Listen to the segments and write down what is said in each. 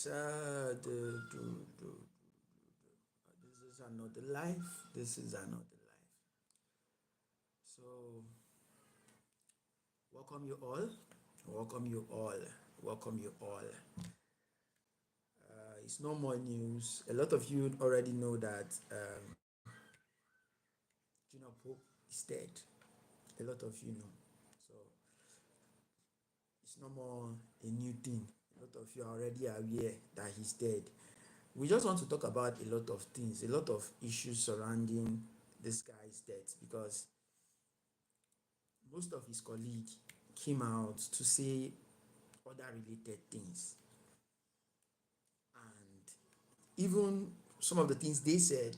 This is another life. This is another life. So, welcome you all. Welcome you all. Welcome you all. It's no more news. A lot of you already know that Junior Pope is dead. A lot of you know. So, it's no more a new thing. A lot of you are already aware that he's dead. We just want to talk about a lot of things, a lot of issues surrounding this guy's death because most of his colleagues came out to say other related things, and even some of the things they said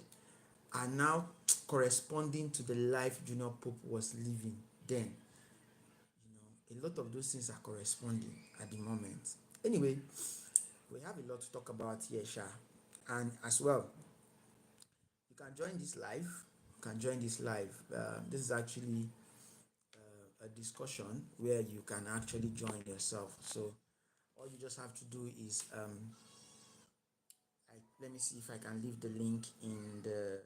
are now corresponding to the life Junior Pope was living then. A lot of those things are corresponding at the moment. Anyway, we have a lot to talk about here, Sha. And as well, you can join this live. You can join this live. This is actually a discussion where you can actually join yourself. So all you just have to do is let me see if I can leave the link in the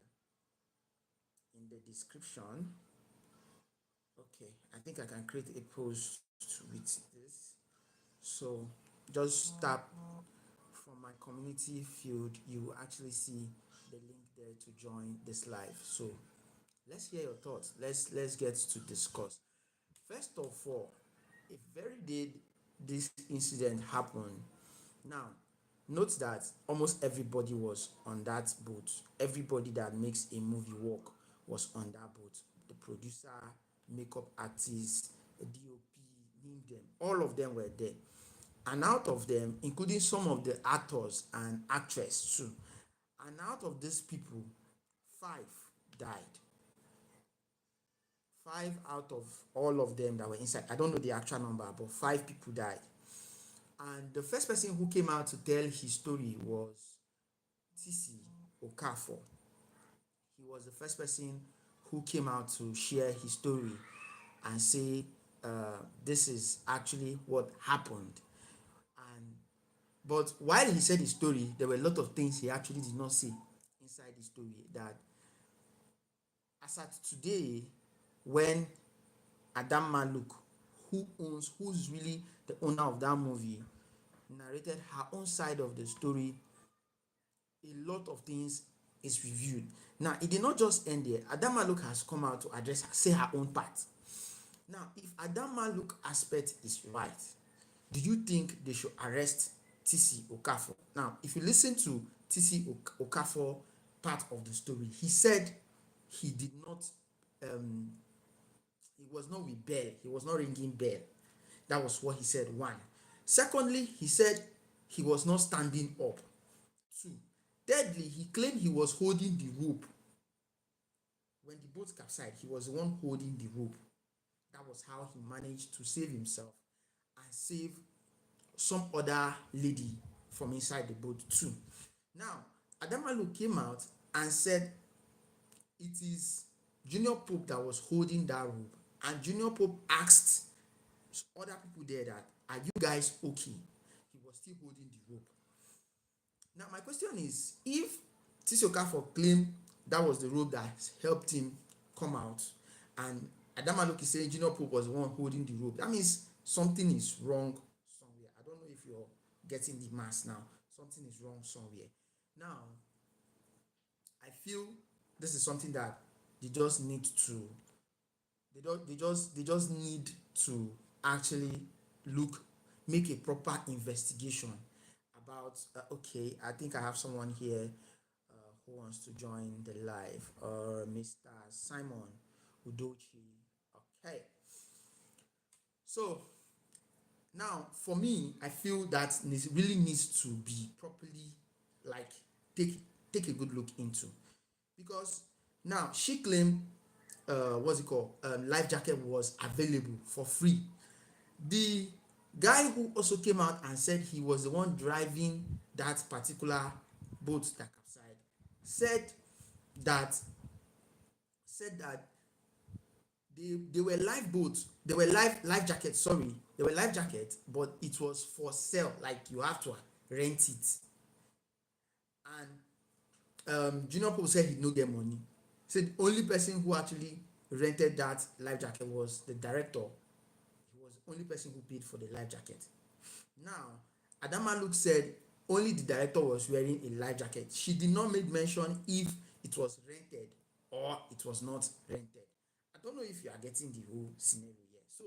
description. Okay, I think I can create a post with this. So just tap from my community field, you will actually see the link there to join this live. So let's hear your thoughts. Let's get to discuss. First of all, a very day this incident happened. Now, note that almost everybody was on that boat. Everybody that makes a movie work was on that boat. The producer, makeup artist, DOP, name them. All of them were there. And out of them, including some of the actors and actresses too, and out of these people, five died. Five out of all of them that were inside, I don't know the actual number, but five people died. And the first person who came out to tell his story was TC Okafor. He was the first person who came out to share his story and say this is actually what happened. And but while he said his story, there were a lot of things he actually did not say inside the story. That as at today, when Adanma Luke, who's really the owner of that movie, narrated her own side of the story, a lot of things is reviewed. Now, it did not just end there. Adanma Luke has come out to address, say her own part. Now, if Adanma Luke aspect is right, do you think they should arrest TC Okafor? Now, if you listen to TC Okafor part of the story, he said he did not he was not with bell, he was not ringing bell. That was what he said. One. Secondly, he said he was not standing up. Two. Thirdly, he claimed he was holding the rope. When the boat capsized, he was the one holding the rope. That was how he managed to save himself and save some other lady from inside the boat too. Now, Adamalu came out and said it is Junior Pope that was holding that rope, and Junior Pope asked other people there that, are you guys okay? He was still holding the rope. Now, my question is, if Tisioka claimed that was the rope that helped him come out, and Adamalu is saying Junior Pope was the one holding the rope, that means something is wrong somewhere. I don't know if you're getting the mass now. Something is wrong somewhere. Now, I feel this is something that they just need to they just need to actually make a proper investigation about okay, I think I have someone here who wants to join the live, or Mr. Simon Udochi. Okay, so now for me, I feel that really needs to be properly, like, take a good look into, because now she claimed what's it called, life jacket was available for free. The guy who also came out and said he was the one driving that particular boat that capsized that said that they were lifeboats, they were life jackets, sorry, they were life jackets, but it was for sale, like you have to rent it. And Junior Pope said he no get money. Said the only person who actually rented that life jacket was the director. He was the only person who paid for the life jacket. Now, Adanma Luke said only the director was wearing a life jacket. She did not make mention if it was rented or it was not rented. I don't know if you are getting the whole scenario here. So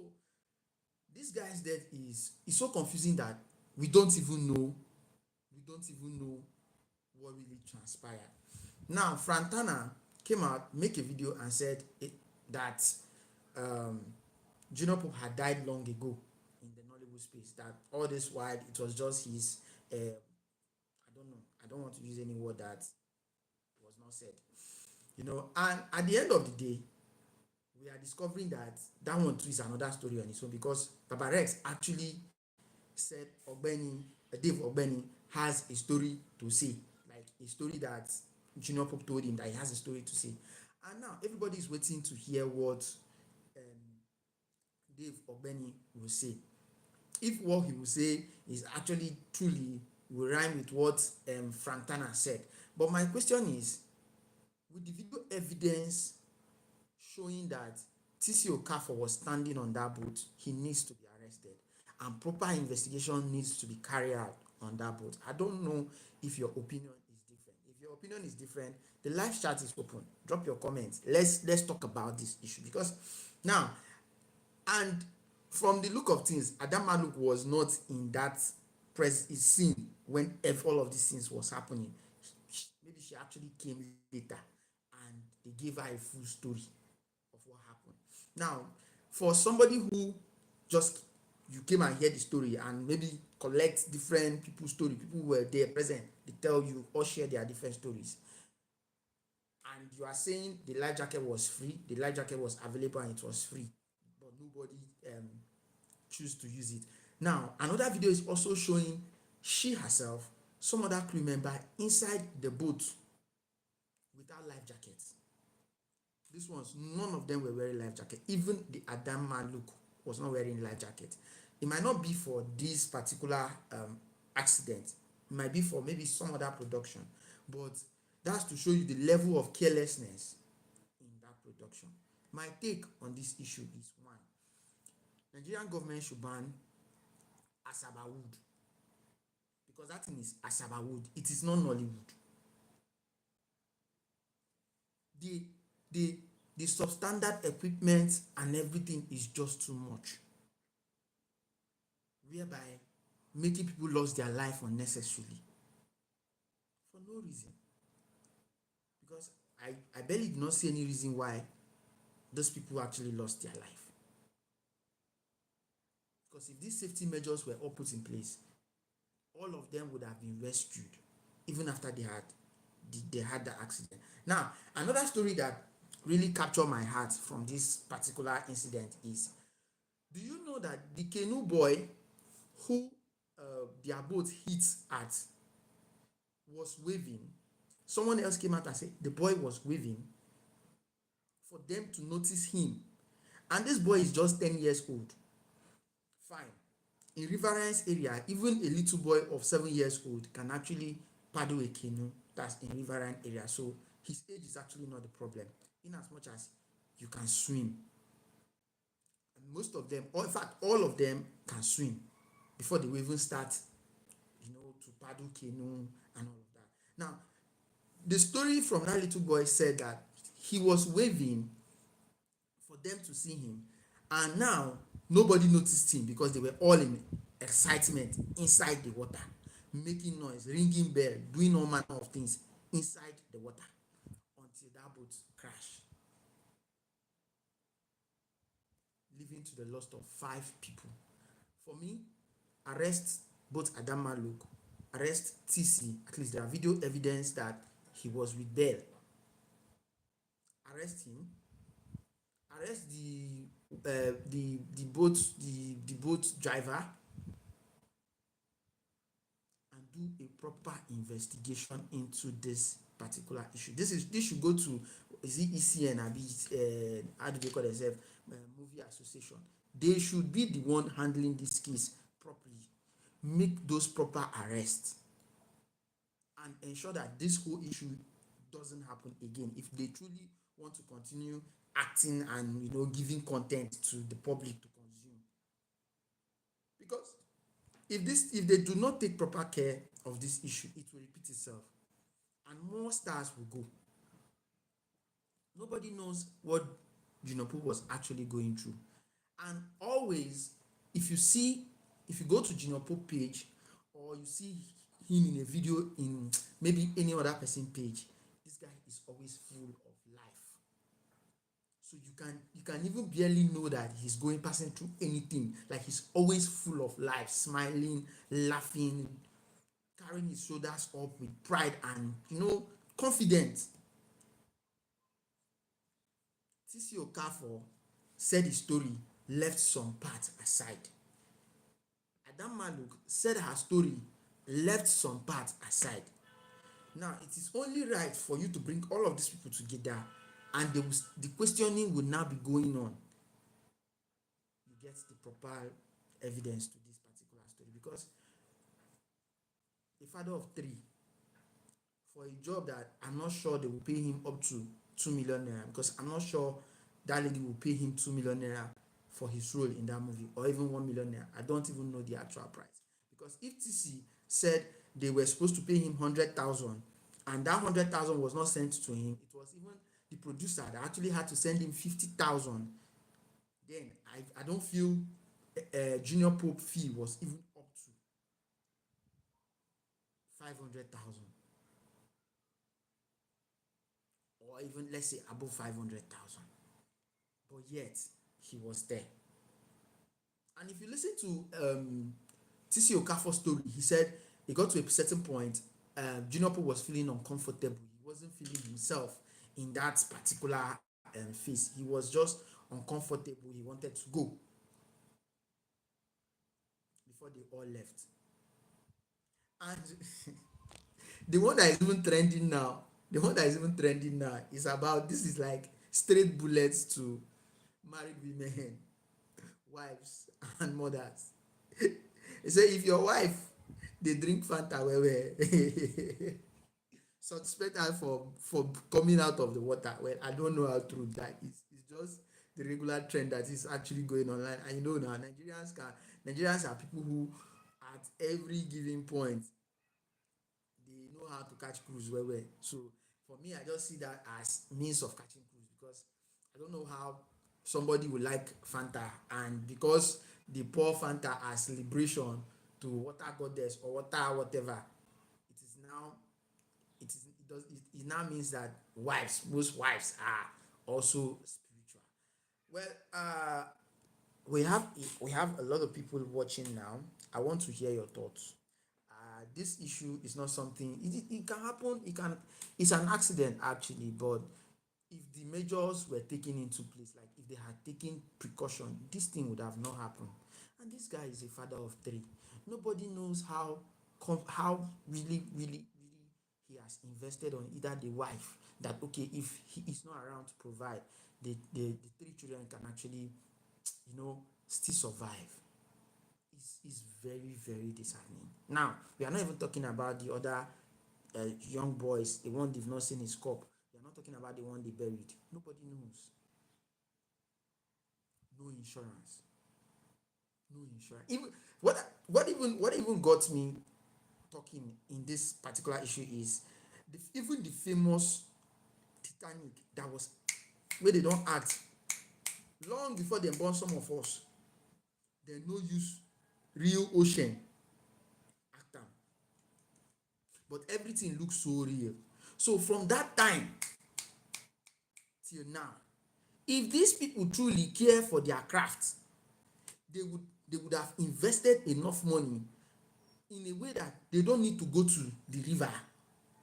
this guy's death is so confusing that we don't even know what really transpired. Now, Frantana came out, make a video and said that um, Junior Pope had died long ago in the Nollywood space. That all this while it was just his, I don't know, I don't want to use any word that was not said. And at the end of the day, we are discovering that that one too is another story on its own, because Baba Rex actually said Dave Ogbeni has a story to say, like a story that Junior Pope told him that he has a story to say. And now everybody is waiting to hear what Dave Ogbeni will say. If what he will say is actually truly will rhyme with what Frantana said. But my question is, with the video evidence showing that TC Okafor was standing on that boat, he needs to be arrested and proper investigation needs to be carried out on that boat. I don't know if your opinion is different. If your opinion is different, the live chat is open. Drop your comments. Let's talk about this issue, because now, and from the look of things, Adanma Luke was not in that scene when all of these things was happening. Maybe she actually came later and they gave her a full story of what happened. Now, for somebody who just you came and hear the story and maybe collect different people's story, people who were there present, they tell you or share their different stories, and you are saying the life jacket was free, the life jacket was available and it was free, but nobody choose to use it. Now, another video is also showing she herself, some other crew member inside the boat without life jackets. These ones, none of them were wearing life jacket. Even the Adanma Luke was not wearing life jacket. It might not be for this particular accident. It might be for maybe some other production. But that's to show you the level of carelessness in that production. My take on this issue is, one, Nigerian government should ban Asaba wood, because that thing is Asaba wood. It is not Nollywood. The substandard equipment and everything is just too much, whereby making people lose their life unnecessarily for no reason. Because I barely did not see any reason why those people actually lost their life. Because if these safety measures were all put in place, all of them would have been rescued even after they had the accident. Now, another story that really captured my heart from this particular incident is, do you know that the canoe boy who their boat hit at was waving? Someone else came out and said the boy was waving for them to notice him, and this boy is just 10 years old. Fine. In Riverines area, even a little boy of 7 years old can actually paddle a canoe. That's in Riverine area. So his age is actually not the problem, in as much as you can swim. And most of them, or in fact all of them, can swim before they will even start to paddle canoe and all of that. Now, the story from that little boy said that he was waving for them to see him, and now nobody noticed him because they were all in excitement inside the water, making noise, ringing bell, doing all manner of things inside the water until that boat crashed, leading to the loss of 5 people. For me, arrest both Adanma Luke, arrest TC. At least there are video evidence that he was with Bell. Arrest him. Arrest the boat driver, and do a proper investigation into this particular issue. This should go to, is it ECN, how do they call themselves, movie association? They should be the one handling this case properly, make those proper arrests and ensure that this whole issue doesn't happen again if they truly want to continue acting and giving content to the public to consume. Because if they do not take proper care of this issue, it will repeat itself and more stars will go. Nobody knows what Junior Pope was actually going through. And always, if you go to Junior Pope page or you see him in a video in maybe any other person page, this guy is always full of life. So you can even barely know that he's passing through anything. Like he's always full of life, smiling, laughing, carrying his shoulders up with pride and confident. TC Okafor said his story left some parts aside. Adanma said her story left some parts aside. Now, it is only right for you to bring all of these people together and the questioning will now be going on. You get the proper evidence to this particular story because a father of 3 for a job that I'm not sure they will pay him up to 2 million naira, because I'm not sure that lady will pay him 2 million naira for his role in that movie, or even 1 million naira. I don't even know the actual price, because if TC said they were supposed to pay him 100,000 and that 100,000 was not sent to him, it was even the producer that actually had to send him 50,000, then I don't feel Junior Pope fee was even up to 500,000, or even let's say above 500,000. But yet he was there. And if you listen to TC Okafor's story, he said he got to a certain point, Junior Pope was feeling uncomfortable. He wasn't feeling himself in that particular phase. He was just uncomfortable. He wanted to go before they all left. And the one that is even trending now is about, this is like straight bullets to married women, wives and mothers. He say if your wife dey drink Fanta well suspect her for coming out of the water. Well, I don't know how true that is. It's just the regular trend that is actually going online. And now Nigerians are people who at every given point they know how to catch cruise well. So for me, I just see that as means of catching cruise, because I don't know how somebody will like Fanta and because they pour Fanta as liberation to water goddess or water whatever, it now means that most wives are also spiritual. Well, we have a lot of people watching now. I want to hear your thoughts. This issue is not something, it can happen, it's an accident actually, but if the measures were taken into place, like if they had taken precaution, this thing would have not happened. And this guy is a father of 3. Nobody knows how really he has invested on either the wife, that okay, if he is not around to provide, the 3 children can actually still survive. Is very, very disheartening. Now, we are not even talking about the other young boys, the one they've not seen his cup. We are not talking about the one they buried. Nobody knows. No insurance. No insurance. Even what even got me talking in this particular issue is even the famous Titanic that was where they don't act long before they born some of us. They no use real ocean act am, but everything looks so real. So from that time till now, if these people truly care for their craft, they would have invested enough money in a way that they don't need to go to the river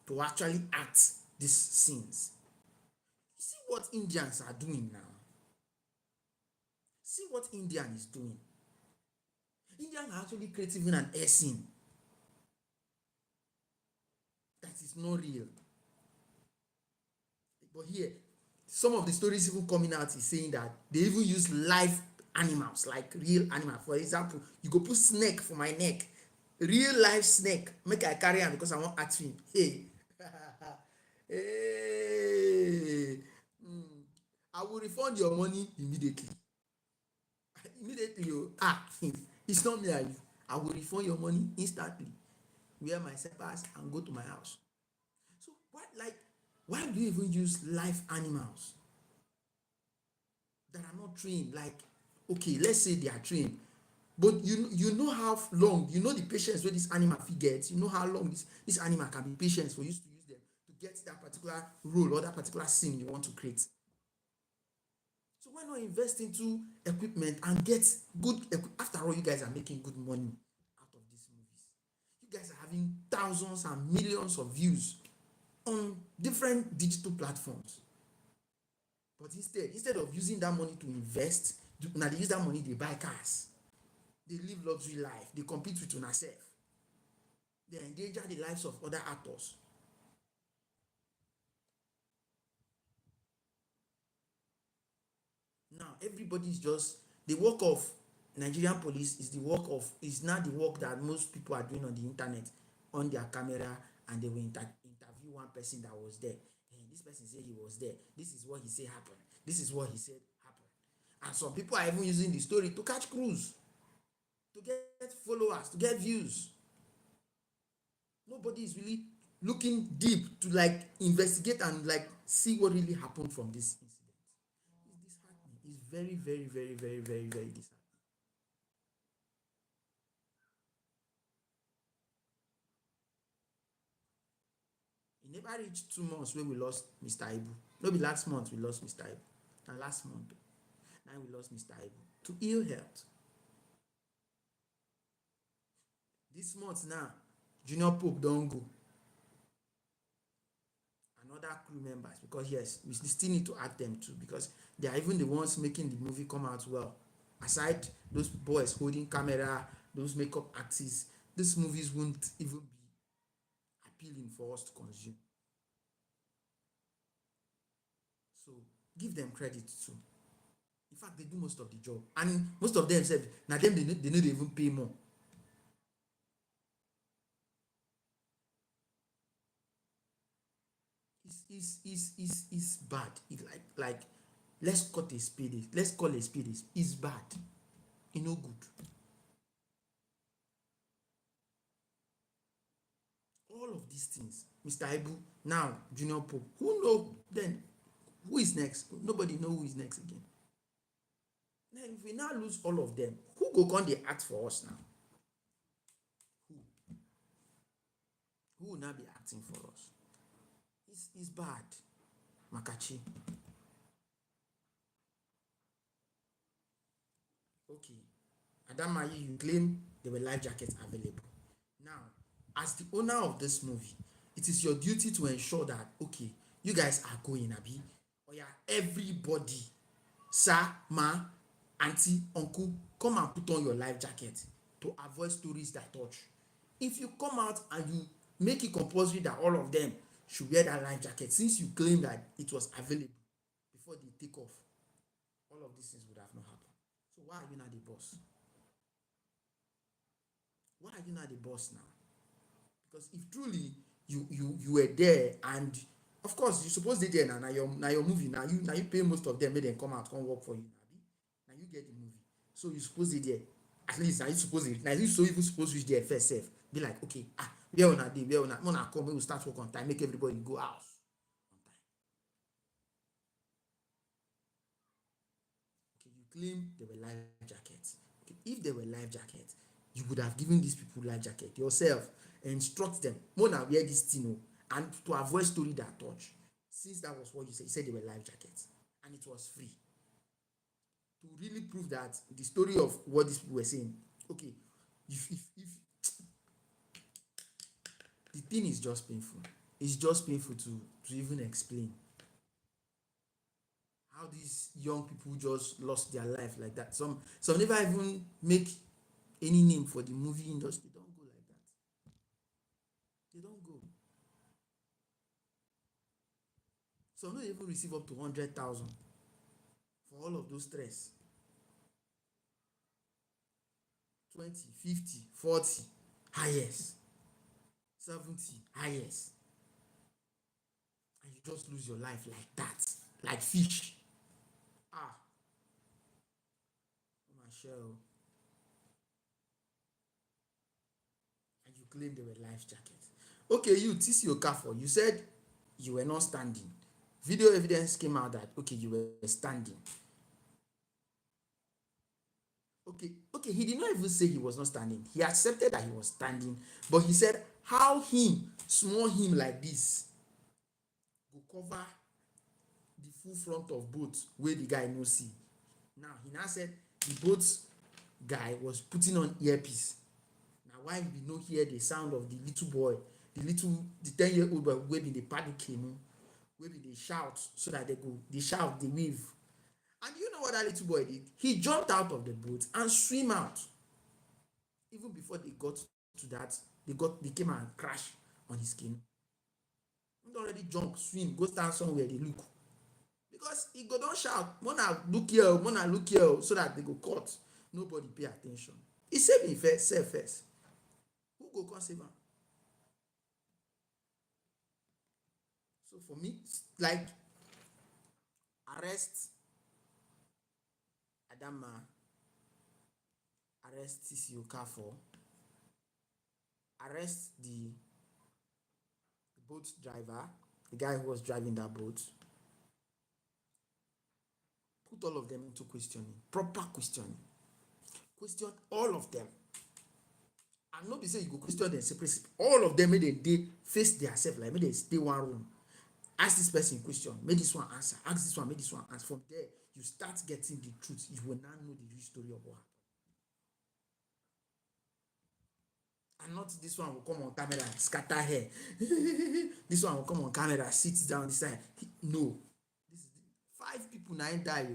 to actually act these scenes. You see what Indians are doing now. See what Indian is doing. Indians are actually creating an air scene that is not real. But here, some of the stories even coming out is saying that they even use live animals, like real animals. For example, you go put snake for my neck, real life snake make I carry am because I wan act film. Hey. Hey. Mm. I will refund your money immediately. Immediately o. It's not me and you. I will refund your money instantly. Wear my slippers and go to my house. So why do you even use live animals that are not trained? Like, okay, let's say they are trained, but you know how long, you know the patience wey this animal fit get, you know how long this animal can be patient for you to use them to get that particular role or that particular scene you want to create. So why not invest into equipment and get good after all, you guys are making good money out of these movies. You guys are having thousands and millions of views on different digital platforms. But instead of using that money to invest, now they use that money, they buy cars, they live luxury life, they compete with una sef, they endanger the lives of other actors. Now everybody is just, the work of Nigerian police is the work of, is now the work that most people are doing on the internet, on their camera, and they will interview one person that was there. Hey, this person said he was there, this is what he said happened, this is what he said happened. And some people are even using the story to catch crews, to get followers, to get views. Nobody is really looking deep to like investigate and like see what really happened from this incident. It's disheartening. It's very, very, very, very, very, very disheartening. It never reached 2 months when we lost Mr. Ibu. No be last month we lost Mr. Ibu. And last month, now we lost Mr. Ibu to ill health. This month now, Junior Pope don't go. And other crew members, because yes, we still need to add them too, because they are even the ones making the movie come out well. Aside those boys holding camera, those makeup artists, these movies won't even be appealing for us to consume. So give them credit too. In fact, they do most of the job, and most of them said now them they no dey even pay more. Is bad. It like let's cut a spade. Let's call a spade. Is bad. E no good. All of these things, Mr. Ibu, now Junior Pope, who know then who is next? Nobody know who is next again. Then if we now lose all of them, who go come dey act for us now? Who? Who will now be acting for us? It's bad. Makachi. Okay. Adanma, you claim there were life jackets available. Now, as the owner of this movie, it is your duty to ensure that, okay, you guys are going, Abi. Oh yeah, everybody, sir, ma, auntie, uncle, come and put on your life jacket to avoid stories that touch. If you come out and you make it compulsory that all of them should wear that life jacket, since you claim that it was available before they take off, all of these things would have not happened. So why are you not the boss? Why are you not the boss now? Because if truly you were there, and of course you suppose dey there na your movie, na you pay most of them make dem come out come work for you, na you get the movie, so you suppose dey there. At least na you so even suppose reach there first sef, be like, okay, where una dey, where una come, make we start work on time, make everybody go house on time. Okay, you claim there were life jackets. Okay, if there were life jackets, you would have given these people life jacket yourself, instruct them, mona wear this thing o, and to avoid story that touch. Since that was what you said they were life jackets and it was free, to really prove that the story of what these people were saying. Okay, if the thing is just painful, it's just painful to even explain how these young people just lost their life like that. Some never even make any name for the movie industry. They don't go like that. They don't go. Some no even receive up to 100,000 for all of those stress. 20, 50, 40. highest, 70 highest, and you just lose your life like that, like fish. Ah, Michelle, and you claim they were life jackets. Okay, you TC Okafor, you said you were not standing. Video evidence came out that okay, you were standing. Okay, he did not even say he was not standing. He accepted that he was standing, but he said how him, small him like this, go cover the full front of boat wey the guy no see. Now he now said the boat guy was putting on earpiece. Na why we no hear the sound of the little boy, the 10-year-old boy wey bin dey paddle canoe, wey bin dey shout so that dey shout, dey wave. And you know what that little boy did? He jumped out of the boat and swim out. Even before they got to that, they came and crash on his canoe. He already jump, swim, go stand somewhere, dey look. Because he go don shout, "Mona look here, Mona look here," so that they go cut. Nobody pay attention. He save himself first. Who go come save am? So for me, like, arrest Adanma, arrest TC Okafor, arrest the boat driver, the guy who was driving that boat. Put all of them into questioning, proper questioning. Question all of them. And no be say you go question them separate. All of them, make dem dey face their self, like make dem stay one room. Ask this person question, make this one answer. Ask this one, make this one answer. From there, you start getting the truth. You will now know the real story of what happened. And not this one will come on camera, scatter hair. This one will come on camera, sit down this side. No. This is 5 people now die.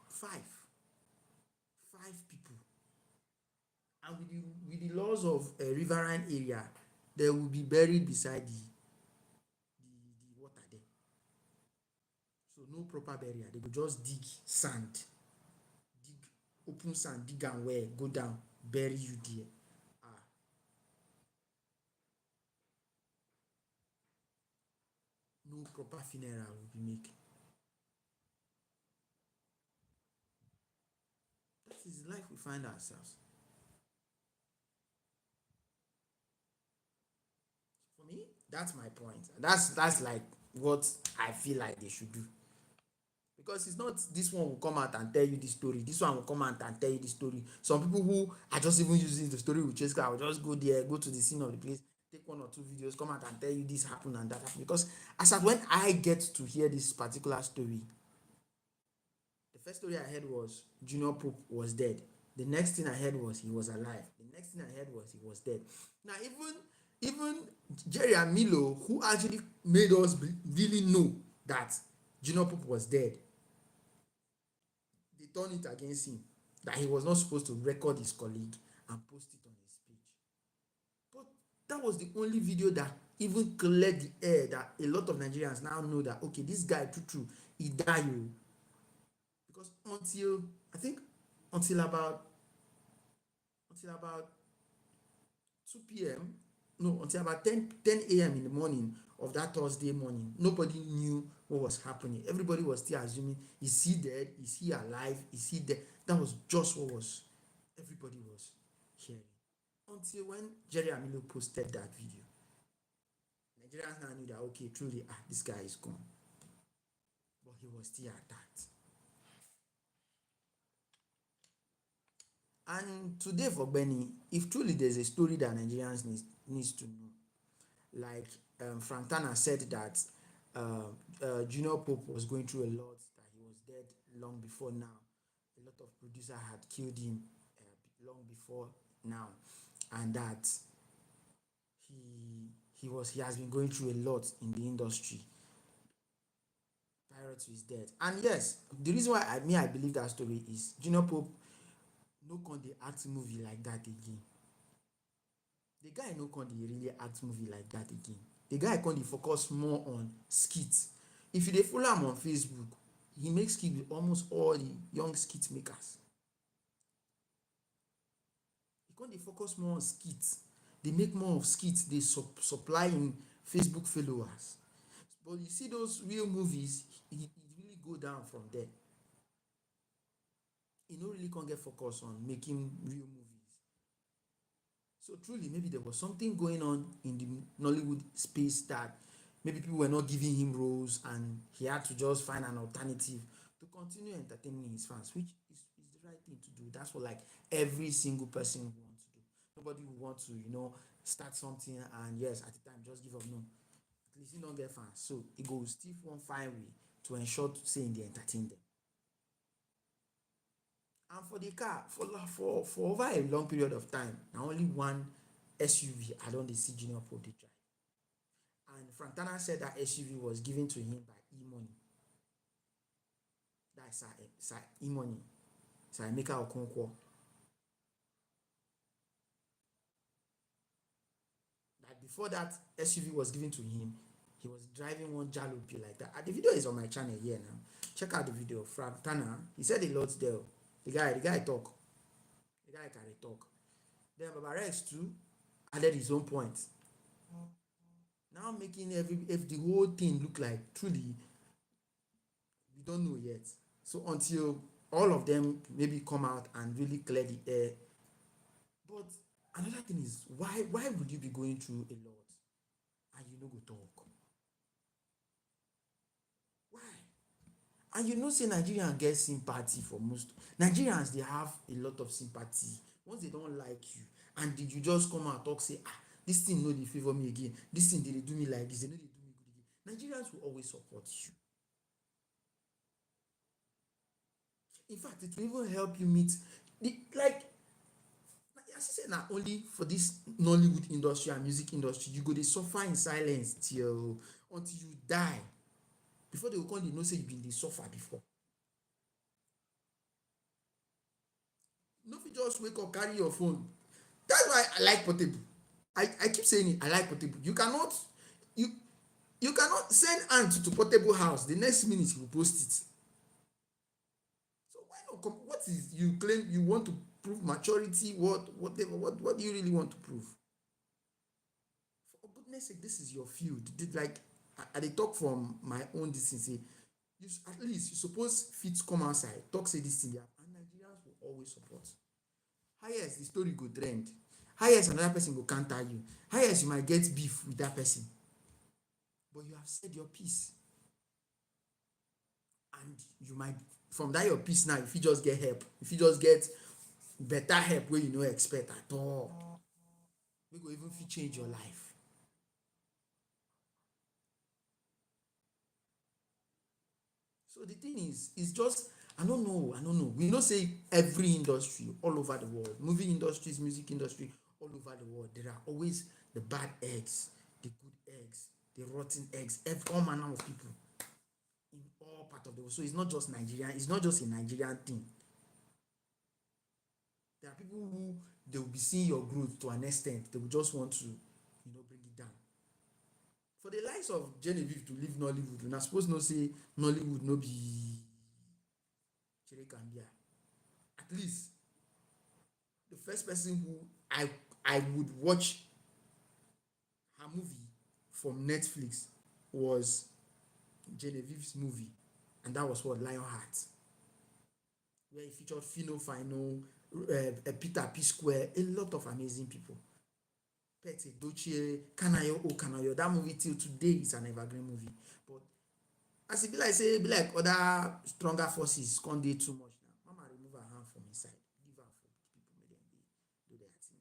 5 people. And with the laws of a riverine area, they will be buried beside the water there. So no proper burial. They will just dig sand, dig open sand, dig and well, go down, bury you there. No proper funeral will be made. That is the life we find ourselves. For me, that's my point. That's like what I feel like they should do. Because it's not this one will come out and tell you the story, this one will come out and tell you the story. Some people who are just even using the story with chase car will just go there, go to the scene of the place, take 1 or 2 videos, come out and tell you this happened and that happened. Because as at when I get to hear this particular story, the first story I heard was Junior Pope was dead. The next thing I heard was he was alive. The next thing I heard was he was dead. Now even Jerry and Milo, who actually made us really know that Junior Pope was dead, they turned it against him, that he was not supposed to record his colleague and post it on his page. But that was the only video that even cleared the air, that a lot of Nigerians now know that okay, this guy true he died. Because until about 2 p.m. No, until about 10 a.m. in the morning of that Thursday morning, nobody knew what was happening. Everybody was still assuming, is he dead? Is he alive? Is he dead? That was just what was everybody was hearing. Until when Jerry Amilo posted that video, Nigerians now knew that okay, truly, this guy is gone. But he was still attacked. And today for Benny, if truly there's a story that Nigerians needs to know, like Frank Tana said that Junior Pope was going through a lot, that he was dead long before now. A lot of producers had killed him long before now, and that he has been going through a lot in the industry prior to his death. And yes, the reason why I believe that story is Junior Pope no con dey act movie like that again. The guy no con dey really act movie like that again. The guy con dey focus more on skits. If you dey follow am on Facebook, he makes skit with almost all the young skit makers. He con dey focus more on skits. they make more of skits, they supply in Facebook followers. But you see those real movies, it really go down from there. You no really can't get focus on making real movies. So truly, maybe there was something going on in the Nollywood space that maybe people were not giving him roles, and he had to just find an alternative to continue entertaining his fans, which is the right thing to do. That's what like every single person would want to do. Nobody would want to, start something and yes, at the time just give up. No, at least he don't get fans. So he goes still one fine way to ensure to say in the entertain them. And for the car, for over a long period of time, na only one SUV I don dey see Junior Pope dey drive. And Frantana said that SUV was given to him by E-Money. That's Sir E-Money, Sir Emeka Okonkwo. That before that SUV was given to him, he was driving one jalopy like that. And the video is on my channel here now. Check out the video. Frantana, he said a lot there. The guy talk. The guy carry talk. Then Baba Rex too added his own point. Now making if the whole thing look like truly we don't know yet. So until all of them maybe come out and really clear the air. But another thing is why would you be going through a lot and you no go talk? Why? And say Nigerians get sympathy for most Nigerians, they have a lot of sympathy. Once they don't like you and did you just come out talk say this thing no dey favour me again, this thing they do me like this, they no dey do me good again, Nigerians will always support you. In fact, it will even help you meet the like as I said, na only for this Nollywood industry and music industry you go dey suffer in silence till until you die before they go come dey know say you been dey suffer before. No fit just wake up carry your phone. That's why I like Portable. I keep saying it, I like Portable. You cannot send Ant to Portable house, the next minute he will post it. So why not come? What is you claim you want to prove maturity? Whatever. What do you really want to prove? For goodness sake, this is your field. Like I dey talk from my own distance. Say you at least you suppose fit come outside talk say this thing dey happen, and Nigerians will always support. Highest the story go trend, highest another person go counter you, highest you might get beef with that person, but you have said your piece, and you might from that your piece now if you just get help, if you just get better help wey you no expect at all, wey go even fit change your life. So the thing is, it's just I don't know. We know say every industry all over the world, movie industries, music industry, all over the world, there are always the bad eggs, the good eggs, the rotten eggs, all manner of people in all part of the world. So it's not just Nigerian, it's not just a Nigerian thing. There are people who they will be seeing your growth to an extent, they will just want to, bring it down. For the likes of Genevieve to leave Nollywood, una suppose know say Nollywood no be Chere Gambia. At least the first person who I would watch her movie from Netflix was Genevieve's movie, and that was what Lionheart, where he featured Fino Fino, Peter P Square, a lot of amazing people. Pete Dochie, Kanayo. That movie till today is an evergreen movie. But as it be like say, be like other stronger forces can't do too much now. Mama remove her hand from inside, give her for people, make them do their thing.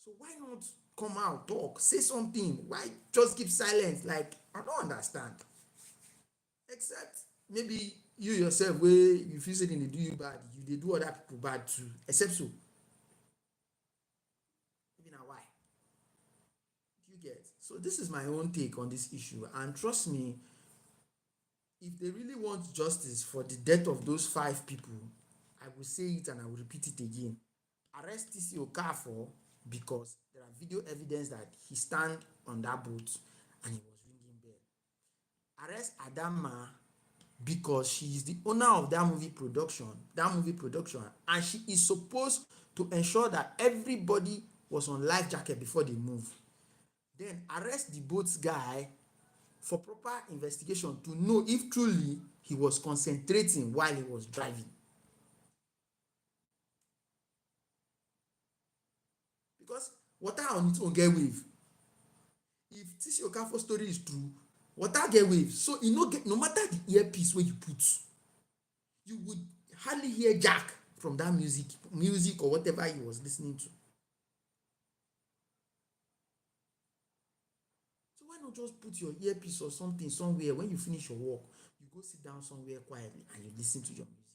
So why not come out, talk, say something? Why just keep silent? Like I don't understand. Except maybe you yourself, where you feel say they do you bad, they do other people bad too. Except so. Why? You get? So this is my own take on this issue, and trust me, if they really want justice for the death of those 5 people, I will say it and I will repeat it again. Arrest TC Okafor because there are video evidence that he stand on that boat and he was ringing bell. Arrest Adanma because she is the owner of that movie production, and she is supposed to ensure that everybody was on life jacket before they move. Then arrest the boat guy for proper investigation to know if truly he was concentrating while he was driving. Because water on its own get wave. If this Okafor story is true, water get wave. So e no get, no matter the earpiece wey you put, you would hardly hear jack from that music or whatever he was listening to. So why not just put your earpiece or something somewhere when you finish your work, you go sit down somewhere quietly and you listen to your music.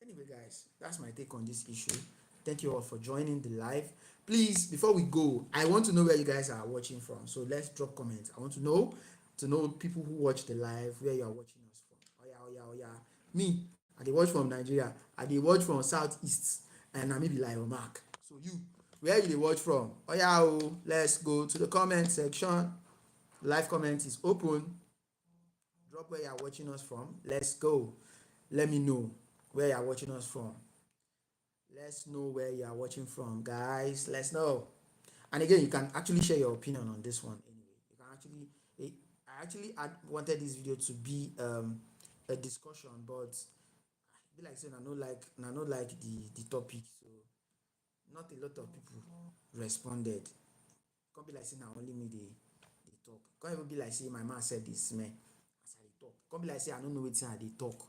Anyway, guys, that's my take on this issue. Thank you all for joining the live. Please, before we go, I want to know where you guys are watching from. So let's drop comments. I want to know people who watch the live, where you are watching us from. Oh yeah, oh yeah, oh yeah. Me, I dey watch from Nigeria. I dey watch from Southeast, and I maybe like Mark. So you, where you dey watch from? Oh yeah, oh, let's go to the comment section. Live comment is open. Drop where you are watching us from. Let's go. Let me know where you are watching us from. Let's know where you are watching from, guys. Let's know. And again, you can actually share your opinion on this one. Anyway, you can actually. I actually wanted this video to be a discussion, but be like saying I no like the topic, so not a lot of people responded. Can't be like saying only me they talk. Can't even be like saying my man said this man as I talk. Can't be like saying I don't know wetin I dey talk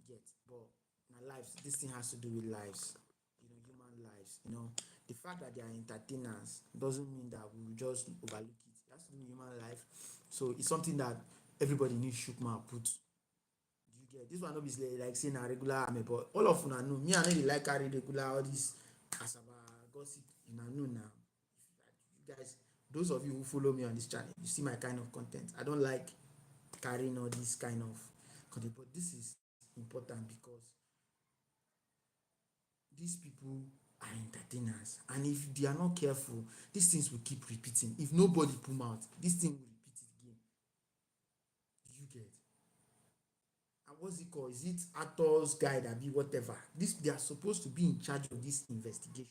yet, but my lives, this thing has to do with lives, human lives. The fact that they are entertainers doesn't mean that we will just overlook it. It has to do with human life, so it's something that everybody needs shook mouth put. You get this one? No be like saying a regular army, but all of una know me. I know dey like carry regular all this asaba gossip. Una know now. You guys, those of you who follow me on this channel, you see my kind of content. I don't like carrying all this kind of content, but this is important because these people are entertainers, and if they are not careful, these things will keep repeating. If nobody put mouth, this thing will repeat it again. You get? And what's it called? Is it actors guide abi whatever? This, they are supposed to be in charge of this investigation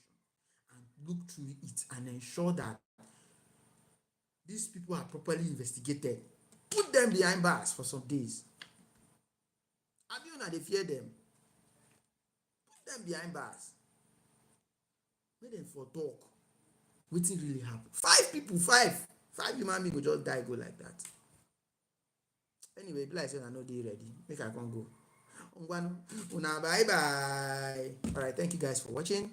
and look through it and ensure that these people are properly investigated. Put them behind bars for some days. Abi una dey fear them? Put them behind bars. Make them for talk wetin really happen. Five human being go just die go like that. Anyway, be like say una no dey ready, make I come go. Ngwanu, una bye bye. Alright, thank you guys for watching.